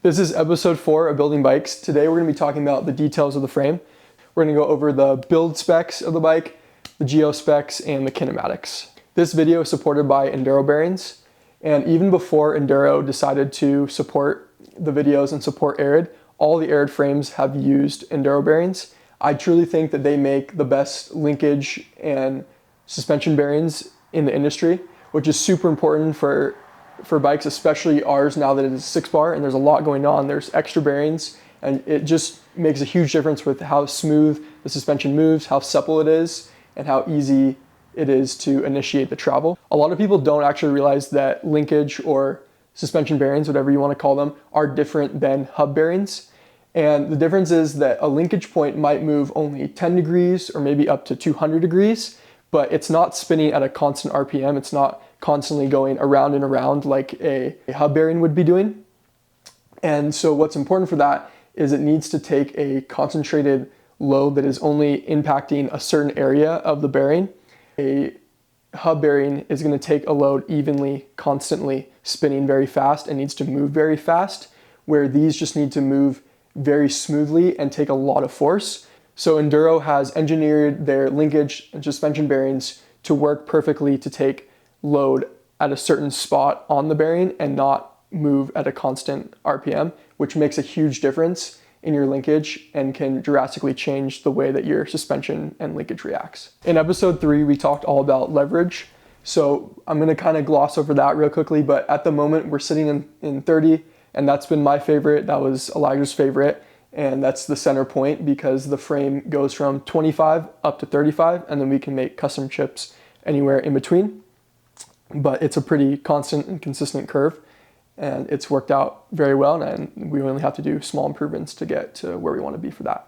This is episode 4 of Building Bikes. Today we're going to be talking about the details of the frame. We're going to go over the build specs of the bike, the geo specs, and the kinematics. This video is supported by Enduro bearings, and even before Enduro decided to support the videos and support Arid, all the Arid frames have used Enduro bearings. I truly think that they make the best linkage and suspension bearings in the industry, which is super important for bikes, especially ours now that it is 6-bar and there's a lot going on. There's extra bearings and it just makes a huge difference with how smooth the suspension moves, how supple it is, and how easy it is to initiate the travel. A lot of people don't actually realize that linkage or suspension bearings, whatever you want to call them, are different than hub bearings. And the difference is that a linkage point might move only 10 degrees or maybe up to 200 degrees, but it's not spinning at a constant RPM. It's not constantly going around and around like a hub bearing would be doing. And so what's important for that is it needs to take a concentrated load that is only impacting a certain area of the bearing. A hub bearing is going to take a load evenly, constantly spinning very fast and needs to move very fast, where these just need to move very smoothly and take a lot of force. So Enduro has engineered their linkage and suspension bearings to work perfectly to take load at a certain spot on the bearing and not move at a constant RPM, which makes a huge difference in your linkage and can drastically change the way that your suspension and linkage reacts. In episode 3, we talked all about leverage. So I'm going to kind of gloss over that real quickly, but at the moment we're sitting in 30, and that's been my favorite. That was Elijah's favorite, and that's the center point because the frame goes from 25 up to 35, and then we can make custom chips anywhere in between. But it's a pretty constant and consistent curve, and it's worked out very well, and we only have to do small improvements to get to where we want to be for that.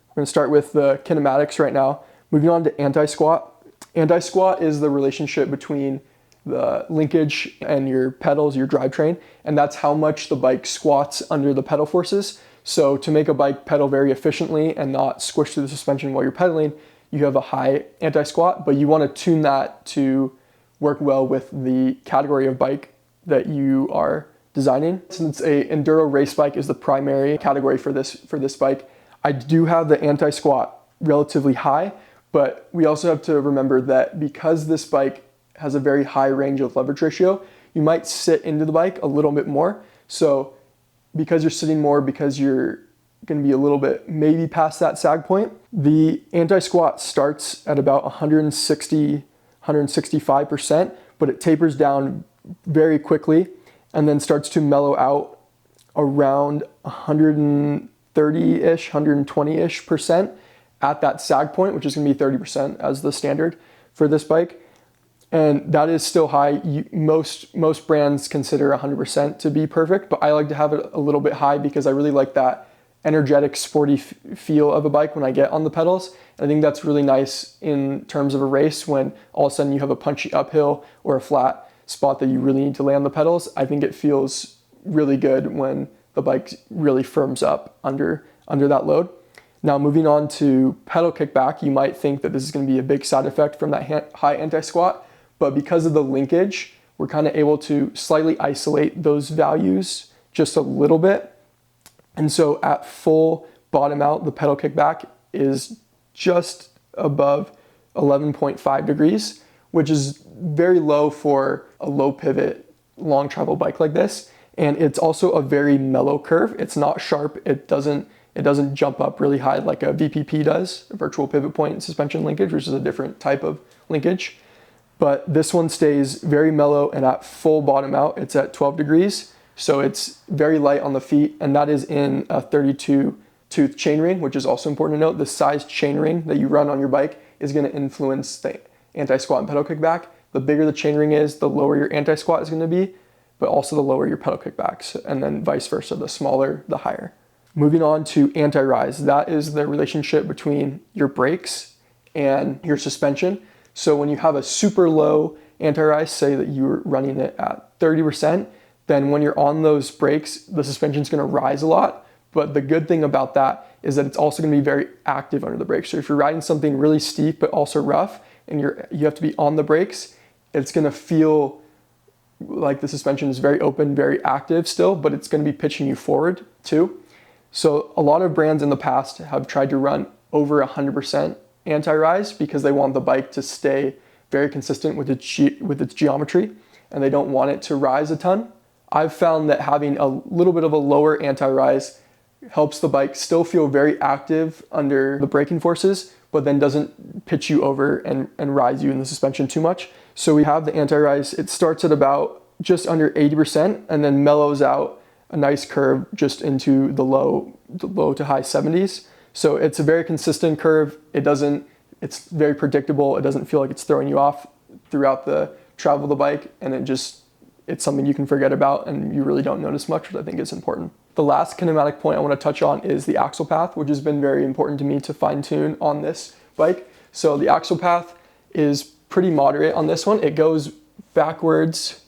We're going to start with the kinematics right now. Moving on to anti-squat. Anti-squat is the relationship between the linkage and your pedals, your drivetrain, and that's how much the bike squats under the pedal forces. So to make a bike pedal very efficiently and not squish through the suspension while you're pedaling, you have a high anti-squat, but you want to tune that to work well with the category of bike that you are designing. Since a enduro race bike is the primary category for this bike, I do have the anti-squat relatively high, but we also have to remember that because this bike has a very high range of leverage ratio, you might sit into the bike a little bit more. So because you're sitting more, because you're going to be a little bit maybe past that sag point, the anti-squat starts at about 165%, but it tapers down very quickly and then starts to mellow out around 130-ish, 120-ish% at that sag point, which is going to be 30% as the standard for this bike. And that is still high. Most brands consider 100% to be perfect, but I like to have it a little bit high because I really like that energetic, sporty feel of a bike when I get on the pedals. And I think that's really nice in terms of a race when all of a sudden you have a punchy uphill or a flat spot that you really need to lay on the pedals. I think it feels really good when the bike really firms up under that load. Now moving on to pedal kickback, you might think that this is going to be a big side effect from that high anti-squat, but because of the linkage, we're kind of able to slightly isolate those values just a little bit. And so at full bottom out, the pedal kickback is just above 11.5 degrees, which is very low for a low pivot, long travel bike like this. And it's also a very mellow curve. It's not sharp. It doesn't jump up really high like a VPP does, a virtual pivot point suspension linkage, which is a different type of linkage. But this one stays very mellow, and at full bottom out, it's at 12 degrees. So it's very light on the feet, and that is in a 32 tooth chainring, which is also important to note. The size chainring that you run on your bike is going to influence the anti-squat and pedal kickback. The bigger the chainring is, the lower your anti-squat is going to be, but also the lower your pedal kickbacks, and then vice versa. The smaller, the higher. Moving on to anti-rise. That is the relationship between your brakes and your suspension. So when you have a super low anti-rise, say that you're running it at 30%, then when you're on those brakes, the suspension is going to rise a lot. But the good thing about that is that it's also going to be very active under the brakes. So if you're riding something really steep but also rough, and you have to be on the brakes, it's going to feel like the suspension is very open, very active still, but it's going to be pitching you forward too. So a lot of brands in the past have tried to run over 100% anti-rise because they want the bike to stay very consistent with its geometry, and they don't want it to rise a ton. I've found that having a little bit of a lower anti-rise helps the bike still feel very active under the braking forces, but then doesn't pitch you over and rise you in the suspension too much. So we have the anti-rise, it starts at about just under 80% and then mellows out a nice curve just into the low to high 70s. So it's a very consistent curve. It's very predictable. It doesn't feel like it's throwing you off throughout the travel of the bike, and it's something you can forget about and you really don't notice much, which I think is important. The last kinematic point I want to touch on is the axle path, which has been very important to me to fine tune on this bike. So the axle path is pretty moderate on this one. It goes backwards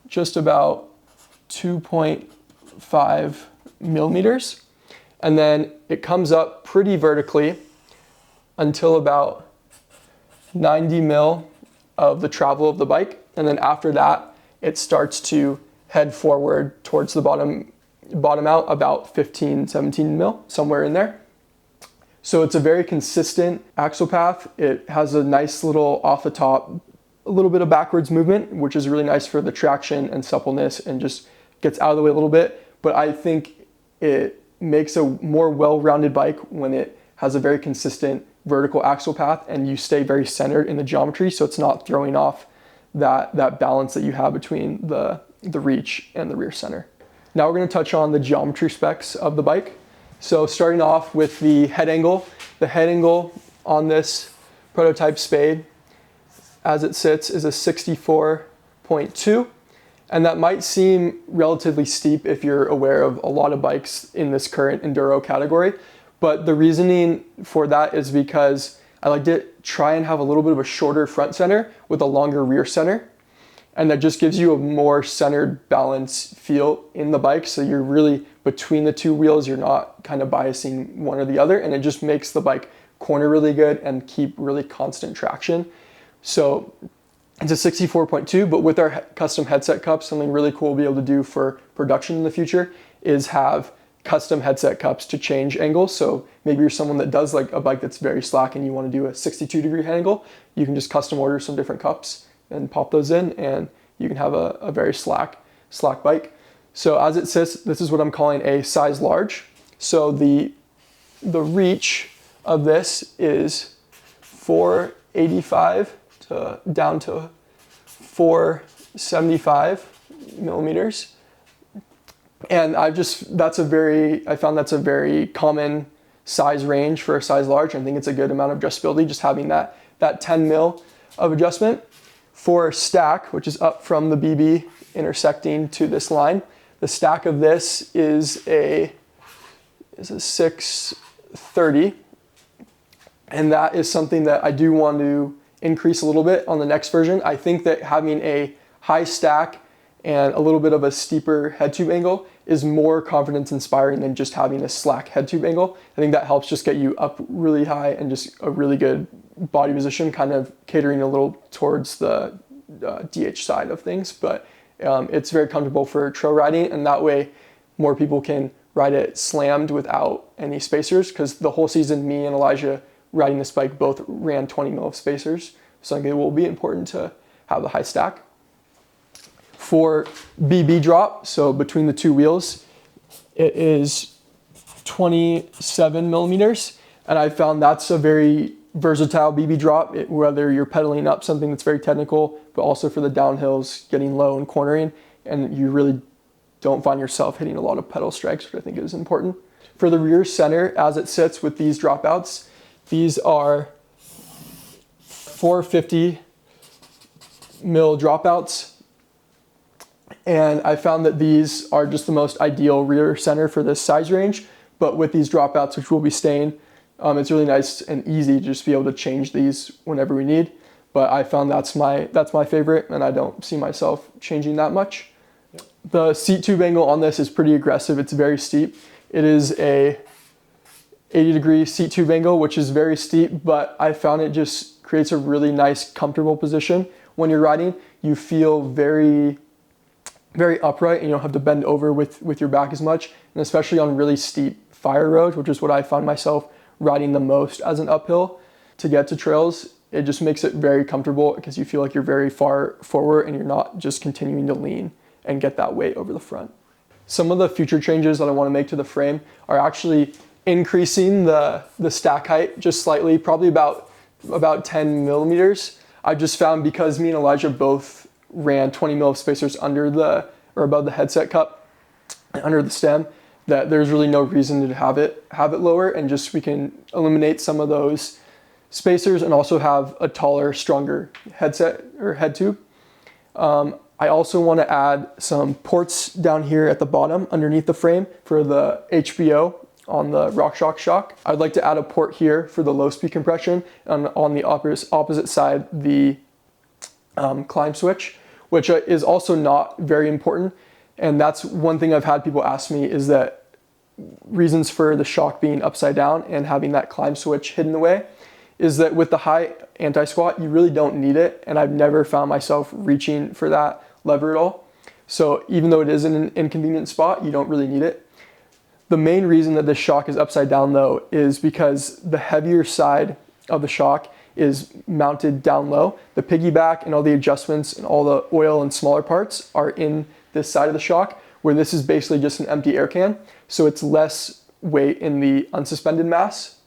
just about 2.5 millimeters, and then it comes up pretty vertically until about 90 mil of the travel of the bike. And then after that, it starts to head forward towards the bottom out about 15, 17 mil, somewhere in there. So it's a very consistent axle path. It has a nice little off the top, a little bit of backwards movement, which is really nice for the traction and suppleness and just gets out of the way a little bit. But I think it makes a more well-rounded bike when it has a very consistent vertical axle path and you stay very centered in the geometry, so it's not throwing off that balance that you have between the reach and the rear center. Now we're going to touch on the geometry specs of the bike. So starting off with the head angle. The head angle on this prototype Spade as it sits is a 64.2, and that might seem relatively steep if you're aware of a lot of bikes in this current enduro category. But the reasoning for that is because I like to try and have a little bit of a shorter front center with a longer rear center. And that just gives you a more centered balance feel in the bike. So you're really between the two wheels, you're not kind of biasing one or the other. And it just makes the bike corner really good and keep really constant traction. So it's a 64.2, but with our custom headset cups, something really cool we'll be able to do for production in the future is have custom headset cups to change angles. So maybe you're someone that does like a bike that's very slack and you want to do a 62-degree head angle, you can just custom order some different cups and pop those in and you can have a very slack bike. So as it sits, this is what I'm calling a size large. So the reach of this is 485 down to 475 millimeters. And I found that's a very common size range for a size large. I think it's a good amount of adjustability, just having that 10 mil of adjustment. For stack, which is up from the BB intersecting to this line, the stack of this is a 630. And that is something that I do want to increase a little bit on the next version. I think that having a high stack and a little bit of a steeper head tube angle is more confidence inspiring than just having a slack head tube angle. I think that helps just get you up really high and just a really good body position, kind of catering a little towards the DH side of things. But it's very comfortable for trail riding, and that way more people can ride it slammed without any spacers, because the whole season me and Elijah riding this bike both ran 20 mil of spacers. So I think it will be important to have the high stack. For BB drop, so between the two wheels, it is 27 millimeters. And I found that's a very versatile BB drop, whether you're pedaling up something that's very technical, but also for the downhills, getting low and cornering, and you really don't find yourself hitting a lot of pedal strikes, which I think is important. For the rear center, as it sits with these dropouts, these are 450 mil dropouts. And I found that these are just the most ideal rear center for this size range. But with these dropouts, which will be staying, it's really nice and easy to just be able to change these whenever we need. But I found that's my favorite, and I don't see myself changing that much. Yep. The seat tube angle on this is pretty aggressive. It's very steep. It is a 80-degree seat tube angle, which is very steep, but I found it just creates a really nice, comfortable position. When you're riding, you feel very very upright, and you don't have to bend over with your back as much, and especially on really steep fire roads, which is what I find myself riding the most as an uphill to get to trails. It just makes it very comfortable because you feel like you're very far forward and you're not just continuing to lean and get that weight over the front. Some of the future changes that I want to make to the frame are actually increasing the stack height just slightly, probably about 10 millimeters. I've just found, because me and Elijah both ran 20 mil spacers under or above the headset cup and under the stem, that there's really no reason to have it lower, and just we can eliminate some of those spacers and also have a taller, stronger headset or head tube. I also want to add some ports down here at the bottom underneath the frame for the HBO on the RockShox shock. I'd like to add a port here for the low speed compression, and on the opposite side, the climb switch, which is also not very important. And that's one thing I've had people ask me, is that reasons for the shock being upside down and having that climb switch hidden away, is that with the high anti-squat, you really don't need it. And I've never found myself reaching for that lever at all. So even though it is in an inconvenient spot, you don't really need it. The main reason that this shock is upside down though is because the heavier side of the shock is mounted down low. The piggyback and all the adjustments and all the oil and smaller parts are in this side of the shock, where this is basically just an empty air can. So it's less weight in the unsuspended mass,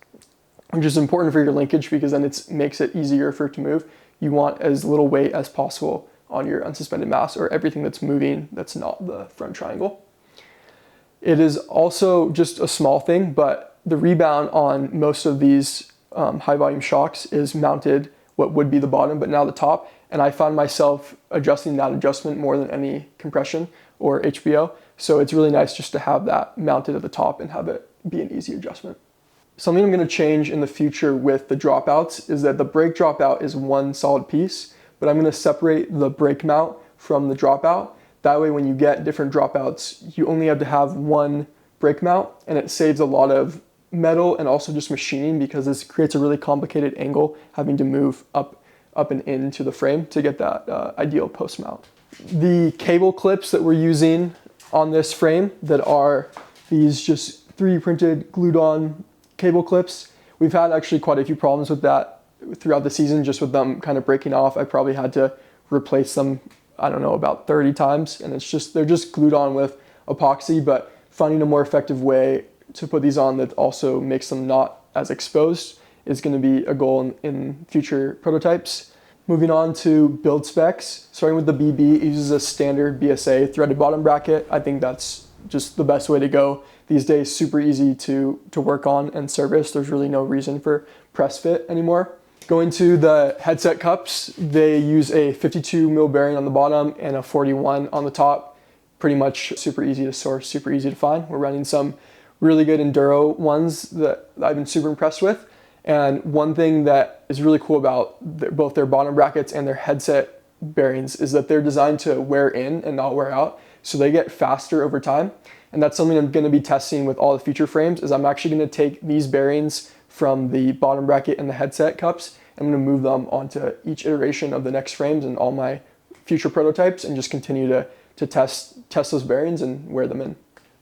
which is important for your linkage, because then it makes it easier for it to move. You want as little weight as possible on your unsuspended mass, or everything that's moving that's not the front triangle. It is also just a small thing, but the rebound on most of these high volume shocks is mounted what would be the bottom, but now the top. And I find myself adjusting that adjustment more than any compression or HBO. So it's really nice just to have that mounted at the top and have it be an easy adjustment. Something I'm going to change in the future with the dropouts is that the brake dropout is one solid piece, but I'm going to separate the brake mount from the dropout. That way, when you get different dropouts, you only have to have one brake mount, and it saves a lot of metal and also just machining, because this creates a really complicated angle having to move up and into the frame to get that ideal post mount. The cable clips that we're using on this frame, that are these just 3D printed glued on cable clips, we've had actually quite a few problems with that throughout the season, just with them kind of breaking off. I probably had to replace them, I don't know, about 30 times, and they're just glued on with epoxy. But finding a more effective way to put these on that also makes them not as exposed is going to be a goal in future prototypes. Moving on to build specs, starting with the BB, it uses a standard BSA threaded bottom bracket. I think that's just the best way to go these days. Super easy to work on and service. There's really no reason for press fit anymore. Going to the headset cups, they use a 52 mil bearing on the bottom and a 41 on the top. Pretty much super easy to source, super easy to find. We're running some really good enduro ones that I've been super impressed with. And one thing that is really cool about both their bottom brackets and their headset bearings is that they're designed to wear in and not wear out. So they get faster over time. And that's something I'm going to be testing with all the future frames, is I'm actually going to take these bearings from the bottom bracket and the headset cups. I'm going to move them onto each iteration of the next frames and all my future prototypes, and just continue to test those bearings and wear them in.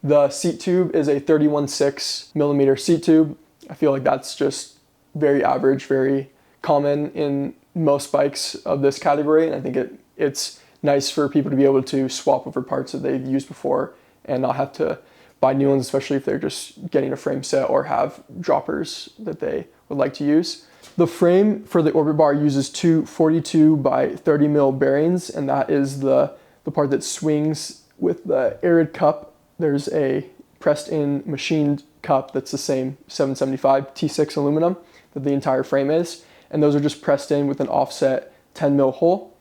The seat tube is a 31.6 millimeter seat tube. I feel like that's just very average, very common in most bikes of this category. And I think it's nice for people to be able to swap over parts that they've used before and not have to buy new ones, especially if they're just getting a frame set or have droppers that they would like to use. The frame for the orbit bar uses two 42 by 30 mil bearings, and that is the part that swings with the arid cup. There's a pressed in machined cup that's the same 775 T6 aluminum that the entire frame is, and those are just pressed in with an offset 10 mil hole,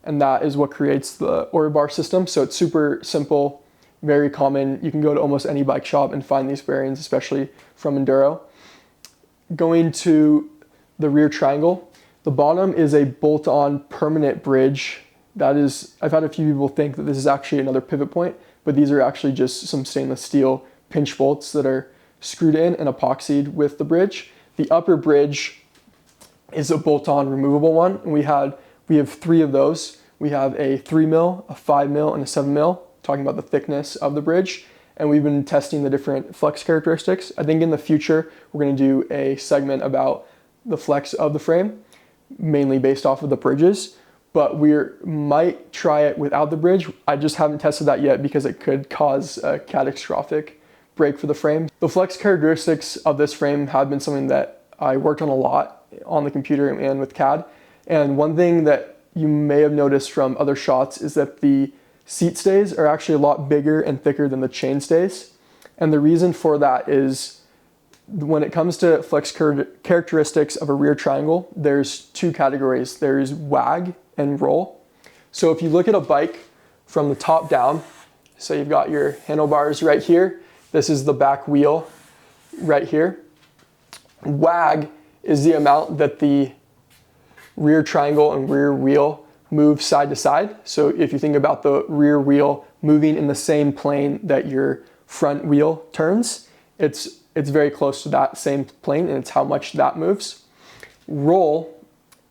and that is what creates the orbit bar system. So it's super simple, very common. You can go to almost any bike shop and find these bearings, especially from enduro. Going to the rear triangle, the bottom is a bolt-on permanent bridge. That is, I've had a few people think that this is actually another pivot point, but these are actually just some stainless steel pinch bolts that are screwed in and epoxied with the bridge. The upper bridge is a bolt-on removable one, and we have 3 of those. We have a 3 mil, a 5 mil, and a 7 mil. talking about the thickness of the bridge, and we've been testing the different flex characteristics. I think in the future, we're gonna do a segment about the flex of the frame, mainly based off of the bridges, but we might try it without the bridge. I just haven't tested that yet because it could cause a catastrophic break for the frame. The flex characteristics of this frame have been something that I worked on a lot on the computer and with CAD. And one thing that you may have noticed from other shots is that the seat stays are actually a lot bigger and thicker than the chain stays. And the reason for that is when it comes to flex characteristics of a rear triangle, there's two categories. There's wag and roll. So if you look at a bike from the top down, so you've got your handlebars right here, this is the back wheel right here. Wag is the amount that the rear triangle and rear wheel move side to side. So if you think about the rear wheel moving in the same plane that your front wheel turns, it's very close to that same plane, and it's how much that moves. Roll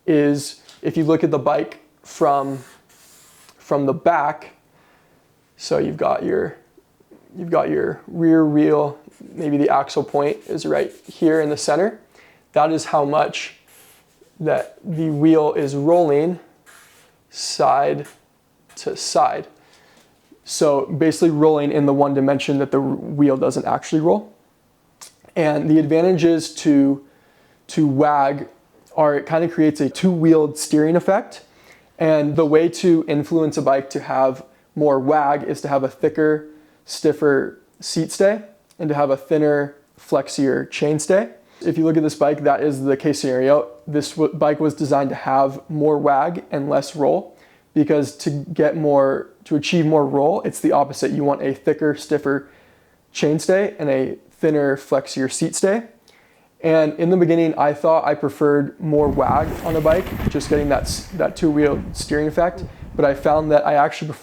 is if you look at the bike from the back, so you've got your rear wheel, maybe the axle point is right here in the center. That is how much that the wheel is rolling side to side. So basically rolling in the one dimension that the wheel doesn't actually roll. And the advantages to wag are it kind of creates a two-wheeled steering effect. And the way to influence a bike to have more wag is to have a thicker, stiffer seat stay and to have a thinner, flexier chain stay. If you look at this bike, that is the case scenario. This bike was designed to have more wag and less roll, because to achieve more roll, it's the opposite. You want a thicker, stiffer chain stay and a thinner, flexier seat stay. And in the beginning, I thought I preferred more wag on a bike, just getting that two-wheel steering effect. But I found that I actually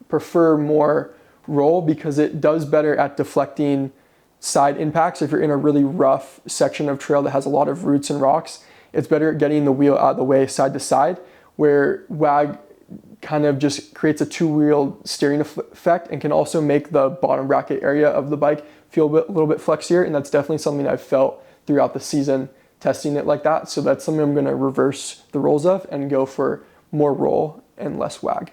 prefer more roll because it does better at deflecting side impacts. If you're in a really rough section of trail that has a lot of roots and rocks, it's better at getting the wheel out of the way side to side, where wag kind of just creates a two-wheel steering effect and can also make the bottom bracket area of the bike feel a little bit flexier. And that's definitely something I've felt throughout the season testing it like that. So that's something I'm going to reverse the roles of and go for more roll and less wag.